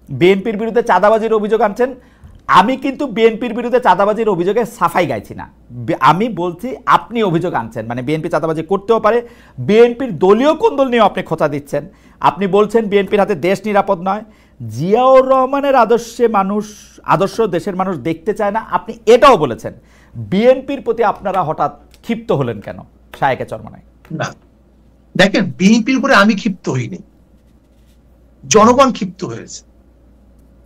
বিএনপির বিরুদ্ধে চাঁদাবাজির অভিযোগ আনছেন। আমি কিন্তু বিএনপির বিরুদ্ধে চাঁদাবাজির অভিযোগে সাফাই গাইছি না, আমি বলছি আপনি অভিযোগ আনছেন, মানে বিএনপি চাঁদাবাজি করতেও পারে। বিএনপির দলীয় কোন্দল নিয়েও আপনি খোঁচা দিচ্ছেন। আপনি বলছেন বিএনপির হাতে দেশ নিরাপদ নয়, জিয়াউর রহমানের আদর্শ দেশের মানুষ দেখতে চায় না, আপনি এটাও বলেছেন। বিএনপির প্রতি আপনারা হঠাৎ ক্ষিপ্ত হলেন কেন শায়েকে চরমনাই? না দেখেন, বিএনপির উপরে আমি ক্ষিপ্ত হইনি, জনগণ ক্ষিপ্ত হয়েছে।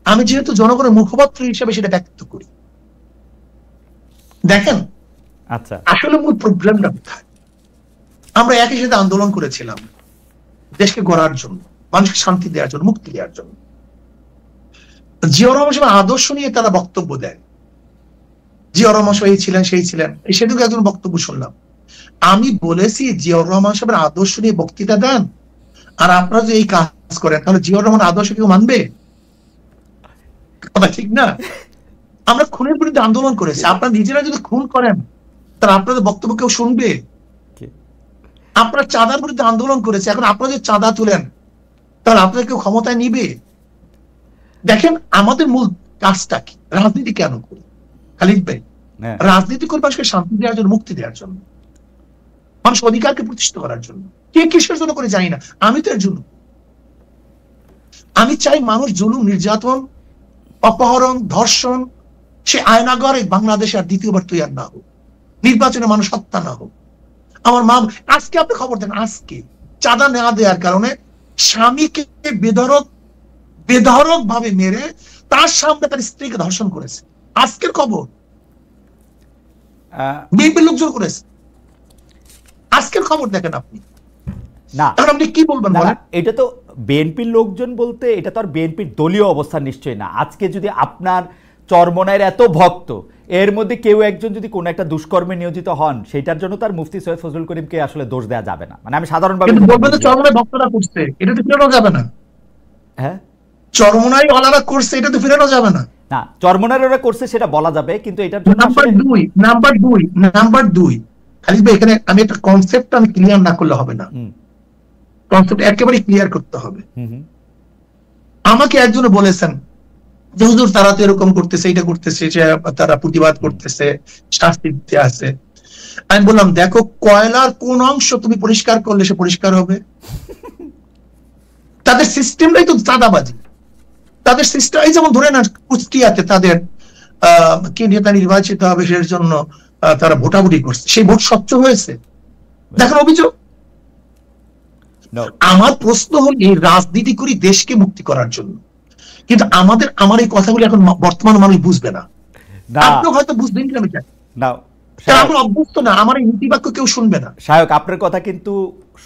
আমি যেহেতু জনগণের মুখপাত্র হিসেবে সেটা ব্যক্ত করি। দেখেন, আচ্ছা, আসলে মূল প্রবলেমটা কোথায়? আমরা একই সাথে আন্দোলন করেছিলাম দেশকে গড়ার জন্য, মানুষকে শান্তি দেওয়ার জন্য, মুক্তি দেওয়ার জন্য। জিয়াউর রহমান সাহেবের আদর্শ নিয়ে তারা বক্তব্য দেয়। জিয়াউর রহমান সাহেব এই ছিলেন সেই ছিলেন, সেদিকে একজন বক্তব্য শুনলাম। আমি বলেছি জিয়াউর রহমান সাহেবের আদর্শ নিয়ে বক্তৃতা দেন, আর আপনারা যদি এই কাজ করেন তাহলে জিয়াউর রহমান আদর্শ কেউ মানবে? কথা ঠিক না? আমরা খুনের বিরুদ্ধে আন্দোলন করেছি, আপনারা নিজেরা যদি খুন করেন তাহলে আপনাদের বক্তব্য কেউ শুনবে? আপনারা চাঁদার বিরুদ্ধে আন্দোলন করেছে, এখন আপনারা যদি চাঁদা তুলেন তাহলে আপনাদের কেউ ক্ষমতায় নিবে? দেখেন, আমাদের মূল কাজটা কি? রাজনীতি কেন করি খালিদ ভাই? রাজনীতি করে মানুষকে শান্তি দেওয়ার জন্য, মুক্তি দেওয়ার জন্য, মানুষ অধিকারকে প্রতিষ্ঠিত করার জন্য। কে কিসের জন্য করে জানি না, আমি তো এর জন্য। আমি চাই মানুষ জুলুম, নির্যাতন, অপহরণ, ধর্ষণ, সে আয়নাগরে বাংলাদেশে আর দ্বিতীয়বার তৈরি না হোক, নির্বাচনে মানুষ হত্যা না হোক। আমার মা, আজকে আপনি খবর দেন, আজকে চাঁদা নেওয়া দেওয়ার কারণে স্বামীকে বেধড়ক ভাবে মেরে তার সামনে তার স্ত্রীকে ধর্ষণ করেছে। আজকের খবর, বিএনপির লোকজন করেছে। আজকের খবর দেখেন আপনি, না আপনি কি বলবেন? এটা তো বিএনপির লোকজন বলতে এটা তো আর বিএনপির দলীয় অবস্থান নিশ্চয়ই না। আজকে যদি আপনার চরমনাইয়ের এত ভক্ত, এর মধ্যে কেউ একজন যদি কোনো একটা দুষ্কর্মে নিয়োজিত হন, সেটার জন্য তার মুফতি সৈয়দ ফজলুল করিমকে আসলে দোষ দেওয়া যাবে না। মানে আমি সাধারণভাবে বলবেন চরমনাই ভক্তরা করছে, এটা তো ফেরানো যাবে না। হ্যাঁ, চরমনাই ওলারা করছে, এটা তো ফেরানো যাবে না। না, চরমনাইয়ের ওরা করছে সেটা বলা যাবে, কিন্তু এটার জন্য নাম্বার দুই খালিদ ভাই, এখানে আমি একটা কনসেপ্ট আমি ক্লিয়ার না করলে হবে না। কনসেপ্ট একেবারে ক্লিয়ার করতে হবে। আমাকে একজন বলেছেন যে হুজুর তারা তো এরকম করতেছে, এটা করতেছে, তারা প্রতিবাদ করতেছে, শাস্তি দিতে আছে। আমি বললাম, দেখো কয়লার কোন অংশ তুমি পরিষ্কার করলে সে পরিষ্কার হবে? তাদের সিস্টেমটাই তো চাঁদাবাজি। তাদের সিস্টেম, এই যেমন ধরে না কুষ্টিয়াতে তাদের কে নেতা নির্বাচিত হবে সের জন্য তারা ভোটাভুটি করছে, সেই ভোট স্বচ্ছ হয়েছে? দেখেন অভিযোগ। আমার প্রশ্ন হল, এই রাজনীতি করি দেশকে মুক্তি করার জন্য, কিন্তু আমার এই কথাগুলো এখন বর্তমান মানুষ বুঝবে না। আপনি হয়তো বুঝবেন কিনা আমি জানি না, আমার অভ্যস্ত না, আমার এই নীতিবাক্য কেউ শুনবে না। শায়ক, আপনার কথা কিন্তু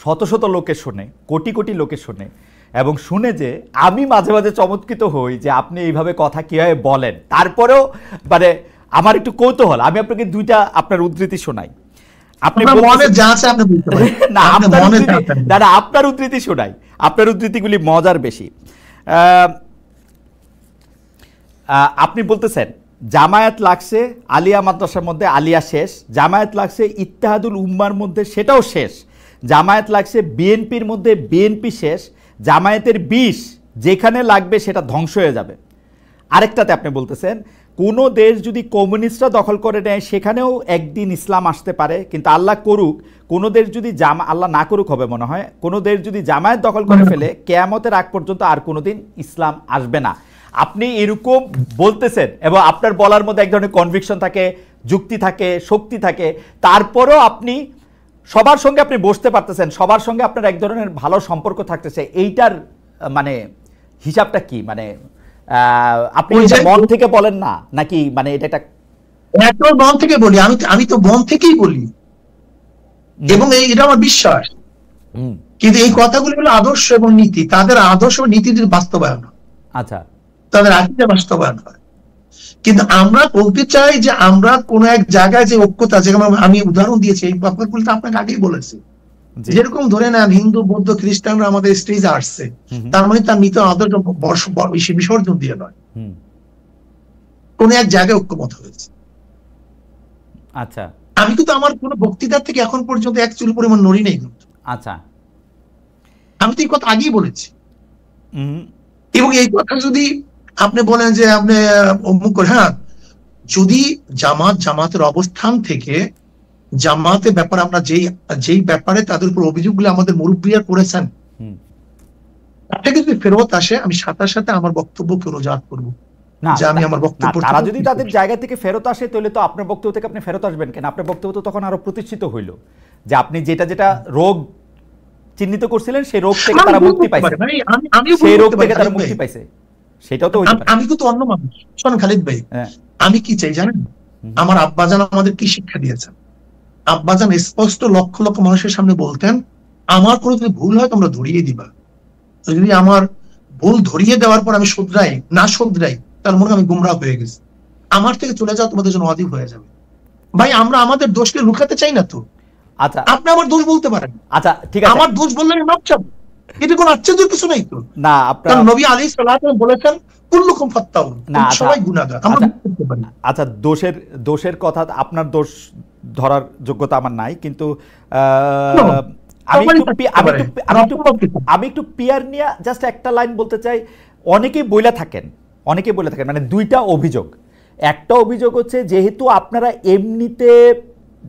শত শত লোকে শোনে, কোটি কোটি লোকে শোনে, এবং শুনে যে আমি মাঝে মাঝে চমৎকৃত হই যে আপনি এইভাবে কথা কিভাবে বলেন। তারপরেও মানে আমার একটু কৌতূহল, আমি আপনাকে দুইটা আপনার উদ্ধৃতি শোনাই। আপনার উদ্ধৃতি শোনাই, আপনার উদ্ধৃতিগুলি মজার বেশি। আপনি বলতেছেন জামায়াত লাগছে আলিয়া মাদ্রাসার মধ্যে, আলিয়া শেষ। জামায়াত লাগছে ইত্তেহাদুল উম্মার মধ্যে, সেটাও শেষ। জামায়াত লাগছে বিএনপির মধ্যে, বিএনপি শেষ। জামায়াতের বিষ যেখানে লাগবে সেটা ধ্বংস হয়ে যাবে। আরেকটাতে আপনি বলতেছেন কোনো দেশ যদি কমিউনিস্টরা দখল করে নেয় সেখানেও একদিন ইসলাম আসতে পারে, কিন্তু আল্লাহ করুক কোনো দেশ যদি আল্লাহ না করুক হবে মনে হয়, কোনো দেশ যদি জামায়াত দখল করে ফেলে কিয়ামতের আগ পর্যন্ত আর কোনোদিন ইসলাম আসবে না। আপনি এরকম বলতেছেন এবং আপনার বলার মধ্যে এক ধরনের কনভিকশন থাকে, যুক্তি থাকে, শক্তি থাকে। তারপরেও আপনি সবার সঙ্গে আপনি বসতে পারতেছেন, সবার সঙ্গে আপনার এক ধরনের ভালো সম্পর্ক থাকতেছে। এইটার মানে হিসাবটা কি? মানে আপনি মন থেকে বলেন না নাকি? মানে এটা একটা মন থেকে বলি, আমি তো মন থেকেই বলি, এবং এটা আমার বিশ্বাস। কিন্তু এই কথাগুলি হলো আদর্শ এবং নীতি, তাদের আদর্শ এবং নীতি বাস্তবায়ন, আচ্ছা, তাদের আকিদা বাস্তবায়ন হয়। কিন্তু আমরা বলতে চাই যে আমরা কোন এক জায়গায় যে ঐক্যতা, যেমন আমি উদাহরণ দিয়েছি, এই ব্যাপারগুলো তো আপনাকে আগেই বলেছি। যেরকম ধরে নেন হিন্দু, বৌদ্ধ, খ্রিস্টানরা আমাদের স্টেজে আসছে, তার মানে তার মৃত আদর্শ বিসর্জন দিয়ে নয়, কোন এক জায়গায় ঐক্যমত হয়েছে। আচ্ছা, আমি কিন্তু আমার কোন বক্তৃতার থেকে এখন পর্যন্ত এক চুল পরিমাণ নড়ি নেই। আচ্ছা, আমি তো এই কথা আগেই বলেছি। এবং এই কথা যদি আপনি বলেন যে আপনি অমুক করে, হ্যাঁ, যদি জামাতের অবস্থান থেকে জামাতের ব্যাপারে আমরা যেই ব্যাপারে তাদের উপর অভিযোগগুলো আমাদের মুরব্বীরা করেছেন, তাতে যদি ফেরত আসে, আমি সাথে সাথে আমার বক্তব্যকে অনুযাত করবো। না, যে আমি আমার বক্তব্য, তারা যদি তাদের জায়গা থেকে ফেরত আসে, তাহলে তো আপনার বক্তব্য থেকে আপনি ফেরত আসবেন কেন? আপনার বক্তব্য তো তখন আরো প্রতিষ্ঠিত হইল যে আপনি যেটা রোগ চিহ্নিত করছিলেন সেই রোগ থেকে তারা মুক্তি পাইছে, সেই রোগ থেকে তারা মুক্তি পাইছে, সেটাও তো হইতে পারে। আমি কিন্তু অন্য মানুষ। শোনেন খালিদ ভাই, আমি কি চাই জানেন? আমার আব্বাজান আমাদের কি শিক্ষা দিয়েছেন? আব্বাজান স্পষ্ট লক্ষ লক্ষ মানুষের সামনে বলতেন, আমার কোনো যদি ভুল হয় তোমরা ধরিয়ে দিবা, যদি আমার ভুল ধরিয়ে দেওয়ার পর আমি না শুধরাই, তার মনে আমি গুমরাহ হয়ে গেছি, আমার থেকে চলে যাও, তোমাদের জন্য অধিক হয়ে যাবে। ভাই, আমরা আমাদের দোষকে লুকাতে চাই না তো। আচ্ছা, আপনি আমার দোষ বলতে পারেন। আচ্ছা, ঠিক আছে, আমার দোষ বললে আমি মাপ চাবো, এটা কোনো আশ্চর্যের কিছু নাই তো। না, আপনার নবী আলাইহিস সালাতু বলেছেন কুল্লুকুম ফাত্তাউন, সবাই গুনাহগার, আমরা করতে পারি। আচ্ছা, দোষের কথা, আপনার দোষ ধরার যোগ্যতা আমার নাই, কিন্তু আমি একটু পিয়ার নিয়ে জাস্ট একটা লাইন বলতে চাই। অনেকেই বলে থাকেন মানে দুইটা অভিযোগ। একটা অভিযোগ হচ্ছে, যেহেতু আপনারা এমনিতে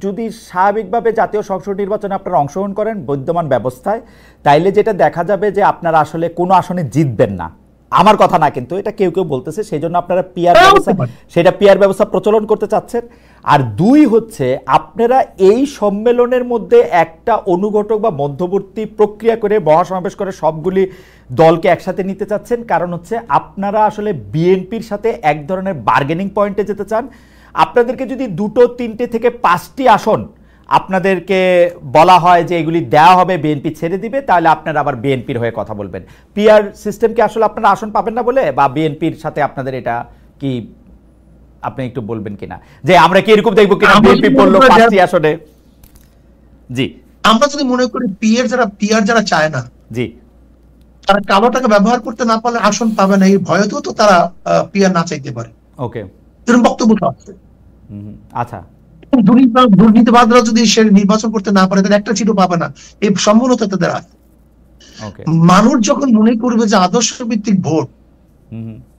যদি স্বাভাবিকভাবে জাতীয় সংসদ নির্বাচনে আপনারা অংশগ্রহণ করেন বৈদ্যমান ব্যবস্থায়, তাইলে যেটা দেখা যাবে যে আপনারা আসলে কোনো আসনে জিতবেন না। আমার কথা না, কিন্তু এটা কেউ বলতেছে, সেই জন্য আপনারা পিয়ার ব্যবস্থা প্রচলন করতে চাচ্ছেন। আর দুই হচ্ছে, আপনারা এই সম্মেলনের মধ্যে একটা অনুঘটক বা মধ্যবর্তী প্রক্রিয়া করে মহাসমাবেশ করে সবগুলি দলকে একসাথে নিতে চাচ্ছেন। কারণ হচ্ছে আপনারা আসলে বিএনপির সাথে এক ধরনের বার্গেনিং পয়েন্টে যেতে চান। আপনাদেরকে যদি 2, 3 থেকে 5টি আসন আপনাদেরকে বলা হয় যে এগুলি দেওয়া হবে, বিএনপি ছেড়ে দিবে, তাহলে আপনারা আবার বিএনপির হয়ে কথা বলবেন। পিআর সিস্টেমকে আসলে আপনারা আসন পাবেন না বলে, বা বিএনপির সাথে আপনাদের এটা কি, আপনি একটু বলবেন কিনা যে আমরা কি এরকম দেখবো কিনা বিএনপি বললো 5টি আসনে? জি, আমরা যদি মনে করি পিআর যারা চায় না, জি, তারা কালো টাকা ব্যবহার করতে না পারলে আসন পাবে না, এই ভয়তেও তো তারা পিআর না চাইতে পারে। ওকে, এরকম বক্তব্য আছে। আচ্ছা, দুর্নীতিবাদরা যদি সে নির্বাচন করতে না পারে, তাহলে একটা সিটও পাবে না, এই সম্ভাবনা তাদের আছে। মানুষ যখন মনে করবে যে আদর্শ ভিত্তিক ভোট,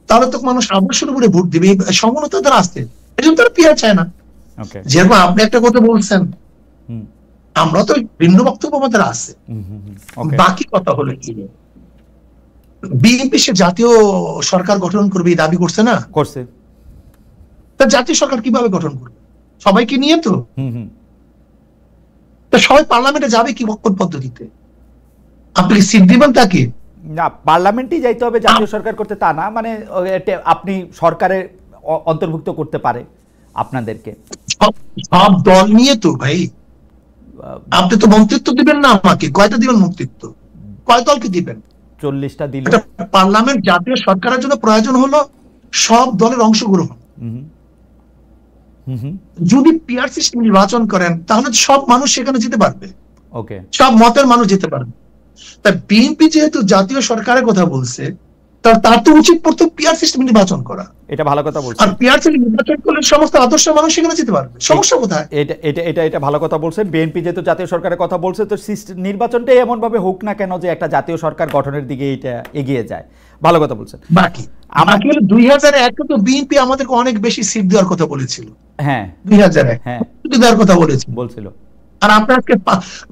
তাহলে তো মানুষ আদর্শের উপরে ভোট দিবে, এই সম্ভাবনা তাদের আছে। এই জন্য তারা পিআর চায় না। যেরকম আপনি একটা কথা বলছেন, আমরা তো ভিন্ন বক্তব্য আমাদের আছে। বাকি কথা হলো কি, বিএনপি সে জাতীয় সরকার গঠন করবে এই দাবি করছে না, করছে। তা জাতীয় সরকার কিভাবে গঠন করবে? সবাইকে নিয়ে তো। সবাই পার্লামেন্টে যাবে কি কোন পদ্ধতিতে? আপনি কি সিট দিবেন তাকে? না, পার্লামেন্টেই যাইতে হবে জাতীয় সরকার করতে তা না, মানে আপনি সরকারে অন্তর্ভুক্ত করতে পারে আপনাদেরকে। সব দল নিয়ে তো ভাই, আপনি তো মন্ত্রিত্ব দিবেন না আমাকে, কয়টা দিবেন মন্ত্রিত্ব? কয় দলকে দিবেন? 40টা দিল। পার্লামেন্ট জাতীয় সরকারের জন্য প্রয়োজন হলো সব দলের অংশগ্রহণ। যদি পিআর সিস্টেম নির্বাচন করেন, তাহলে সব মানুষ সেখানে যেতে পারবে, সব মতের মানুষ যেতে পারবে। তা বিএনপি যেহেতু জাতীয় সরকারের কথা বলছে, তার তো উচিত পড়তো পিআর সিস্টেম নির্বাচন করা। এটা ভালো কথা বলছেন। আর পিআর সিস্টেম নির্বাচন করলে সমস্ত আদর্শ মানুষ সেখানে যেতে পারবে, সমস্যা কোথায়? এটা ভালো কথা বলছেন। বিএনপি যেহেতু জাতীয় সরকারের কথা বলছে, তো নির্বাচনটাই এমন ভাবে হোক না কেন যে একটা জাতীয় সরকার গঠনের দিকে এটা এগিয়ে যায়। ভালো কথা বলছেন। বাকি আমাকে 2001 তো বিএনপি আমাদেরকে অনেক বেশি সিট দেওয়ার কথা বলেছিল। হ্যাঁ, 2001 দেওয়ার কথা বলছিল। আর আপনাকে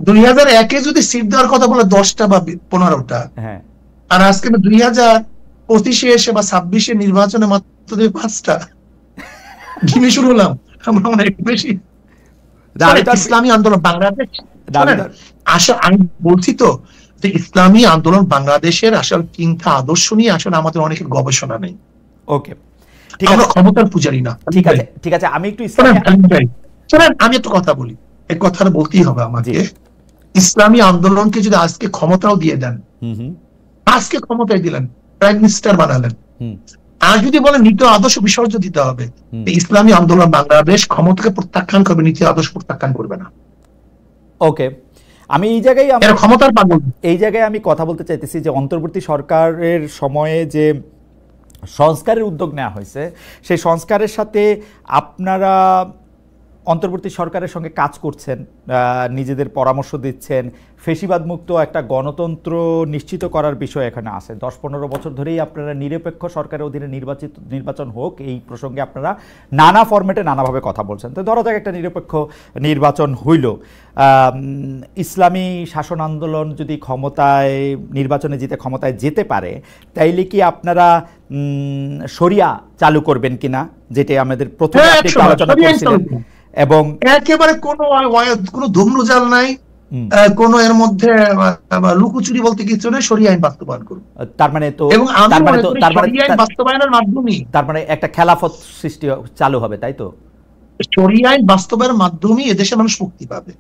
2001 যদি সিট দেওয়ার কথা বলে 10টা বা 15টা, আর আজকে 2025 এসে বা 26 নির্বাচনে মাত্র 5টা ঘিমে শুরু হলাম। আমরা অনেক বেশি। ইসলামী আন্দোলন বাংলাদেশ, আমি বলছি তো যে ইসলামী আন্দোলন বাংলাদেশের আসল চিন্তা আদর্শ নিয়ে আসলে আমাদের অনেকের গবেষণা নেই। ওকে, ঠিক আছে, আমরা ক্ষমতার পূজারি না। ঠিক আছে, আমি একটু আমি একটা কথা বলি, এই কথাটা বলতেই হবে আমাকে। ইসলামী আন্দোলনকে যদি আজকে ক্ষমতাও দিয়ে দেন, আজকে ক্ষমতায় দিলেন, প্রাইম মিনিস্টার বানালেন, আর যদি বলেন নীতি আদর্শ বিসর্জন দিতে হবে, ইসলামী আন্দোলন বাংলাদেশ ক্ষমতাকে প্রত্যাখ্যান করবে, নীতি আদর্শ প্রত্যাখ্যান করবে না। ওকে, আমি এই জায়গায় আমি কথা বলতে চাইতেছি যে অন্তর্বর্তী সরকারের সময়ে যে সংস্কারের উদ্যোগ নেওয়া হয়েছে, সেই সংস্কারের সাথে আপনারা অন্তর্বর্তী সরকারের সঙ্গে কাজ করছেন, নিজেদের পরামর্শ দিচ্ছেন, ফেসিবাদ মুক্ত একটা গণতন্ত্র নিশ্চিত করার বিষয় এখানে আছে। 10-15 বছর ধরেই আপনারা নিরপেক্ষ সরকারের অধীনে নির্বাচন হোক এই প্রসঙ্গে আপনারা নানা ফরম্যাটে নানাভাবে কথা বলছেন। তো ধরা যাক একটা নিরপেক্ষ নির্বাচন হইল, ইসলামী শাসন আন্দোলন যদি নির্বাচনে জিতে ক্ষমতায় যেতে পারে, তাইলে কি আপনারা শরিয়া চালু করবেন কিনা, যেটা আমাদের প্রথমে আলোচনা করছিলেন? এবং একেবারে কোনো ধূম্রজাল নাই, কোনো এর মধ্যে লুকোচুরি বলতে কিছু নেই, শরিয়া আইন বাস্তবায়ন করুন। তার মানে তো শরিয়া আইন বাস্তবায়নের মাধ্যমে তার মানে একটা খেলাফত সৃষ্টি চালু হবে, তাই তো? শরিয়া আইন বাস্তবায়নের মাধ্যমে এদেশের মানুষ মুক্তি পাবে।